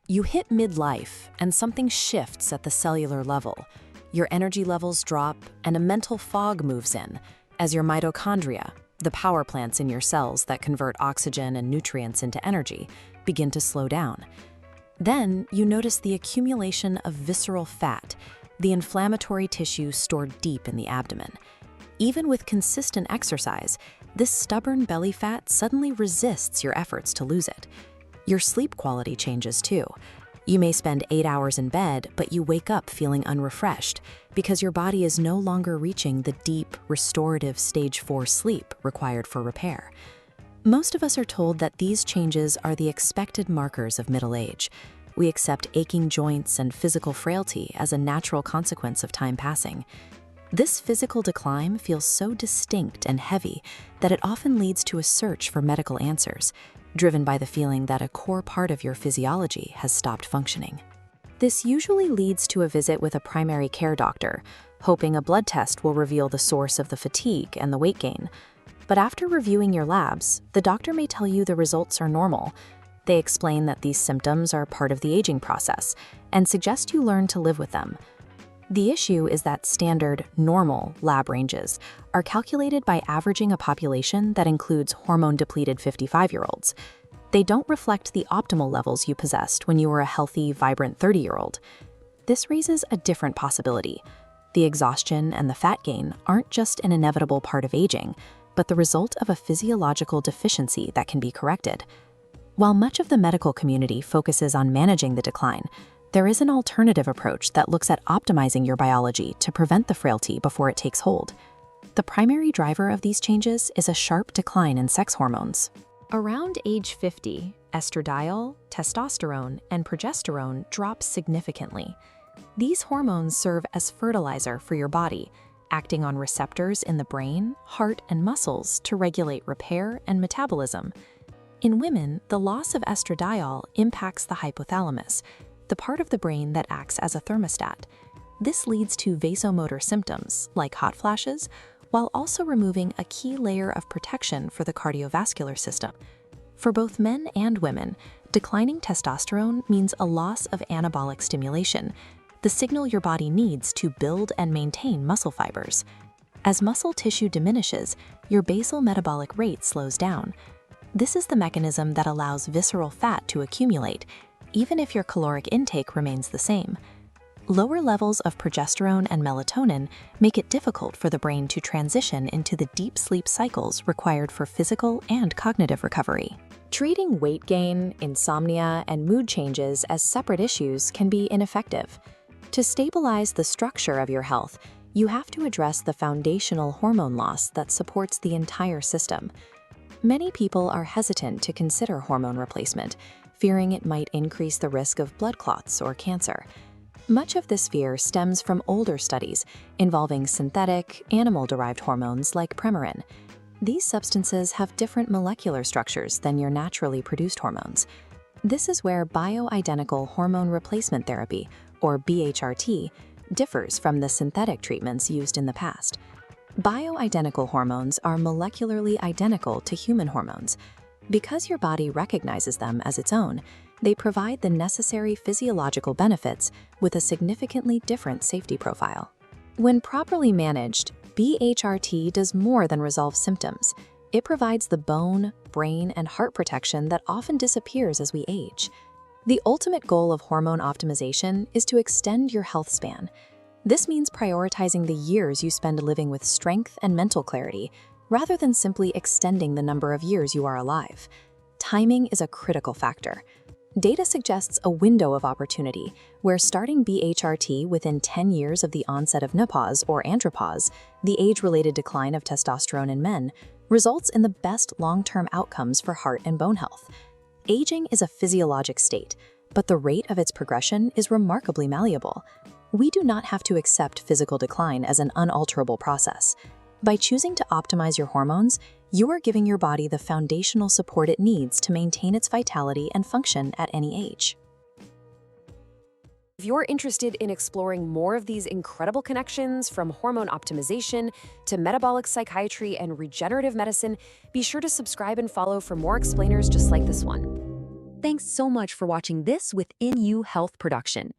You hit midlife, and something shifts at the cellular level. Your energy levels drop, and a mental fog moves in as your mitochondria, the power plants in your cells that convert oxygen and nutrients into energy, begin to slow down. Then you notice the accumulation of visceral fat, the inflammatory tissue stored deep in the abdomen. Even with consistent exercise, this stubborn belly fat suddenly resists your efforts to lose it. Your sleep quality changes too. You may spend 8 hours in bed, but you wake up feeling unrefreshed because your body is no longer reaching the deep, restorative stage 4 sleep required for repair. Most of us are told that these changes are the expected markers of middle age. We accept aching joints and physical frailty as a natural consequence of time passing. This physical decline feels so distinct and heavy that it often leads to a search for medical answers, driven by the feeling that a core part of your physiology has stopped functioning. This usually leads to a visit with a primary care doctor, hoping a blood test will reveal the source of the fatigue and the weight gain. But after reviewing your labs, the doctor may tell you the results are normal. They explain that these symptoms are part of the aging process and suggest you learn to live with them. The issue is that standard, normal lab ranges are calculated by averaging a population that includes hormone-depleted 55-year-olds. They don't reflect the optimal levels you possessed when you were a healthy, vibrant 30-year-old. This raises a different possibility. The exhaustion and the fat gain aren't just an inevitable part of aging, but the result of a physiological deficiency that can be corrected. While much of the medical community focuses on managing the decline, there is an alternative approach that looks at optimizing your biology to prevent the frailty before it takes hold. The primary driver of these changes is a sharp decline in sex hormones. Around age 50, estradiol, testosterone, and progesterone drop significantly. These hormones serve as fertilizer for your body, acting on receptors in the brain, heart, and muscles to regulate repair and metabolism. In women, the loss of estradiol impacts the hypothalamus, the part of the brain that acts as a thermostat. This leads to vasomotor symptoms, like hot flashes, while also removing a key layer of protection for the cardiovascular system. For both men and women, declining testosterone means a loss of anabolic stimulation, the signal your body needs to build and maintain muscle fibers. As muscle tissue diminishes, your basal metabolic rate slows down. This is the mechanism that allows visceral fat to accumulate, even if your caloric intake remains the same. Lower levels of progesterone and melatonin make it difficult for the brain to transition into the deep sleep cycles required for physical and cognitive recovery. Treating weight gain, insomnia, and mood changes as separate issues can be ineffective. To stabilize the structure of your health, you have to address the foundational hormone loss that supports the entire system. Many people are hesitant to consider hormone replacement, fearing it might increase the risk of blood clots or cancer. Much of this fear stems from older studies involving synthetic, animal-derived hormones like Premarin. These substances have different molecular structures than your naturally produced hormones. This is where Bioidentical Hormone Replacement Therapy, or BHRT, differs from the synthetic treatments used in the past. Bioidentical hormones are molecularly identical to human hormones. Because your body recognizes them as its own, they provide the necessary physiological benefits with a significantly different safety profile. When properly managed, BHRT does more than resolve symptoms. It provides the bone, brain, and heart protection that often disappears as we age. The ultimate goal of hormone optimization is to extend your health span. This means prioritizing the years you spend living with strength and mental clarity, rather than simply extending the number of years you are alive. Timing is a critical factor. Data suggests a window of opportunity where starting BHRT within 10 years of the onset of menopause or andropause, the age-related decline of testosterone in men, results in the best long-term outcomes for heart and bone health. Aging is a physiologic state, but the rate of its progression is remarkably malleable. We do not have to accept physical decline as an unalterable process. By choosing to optimize your hormones, you are giving your body the foundational support it needs to maintain its vitality and function at any age. If you're interested in exploring more of these incredible connections from hormone optimization to metabolic psychiatry and regenerative medicine, be sure to subscribe and follow for more explainers just like this one. Thanks so much for watching this Within You Health production.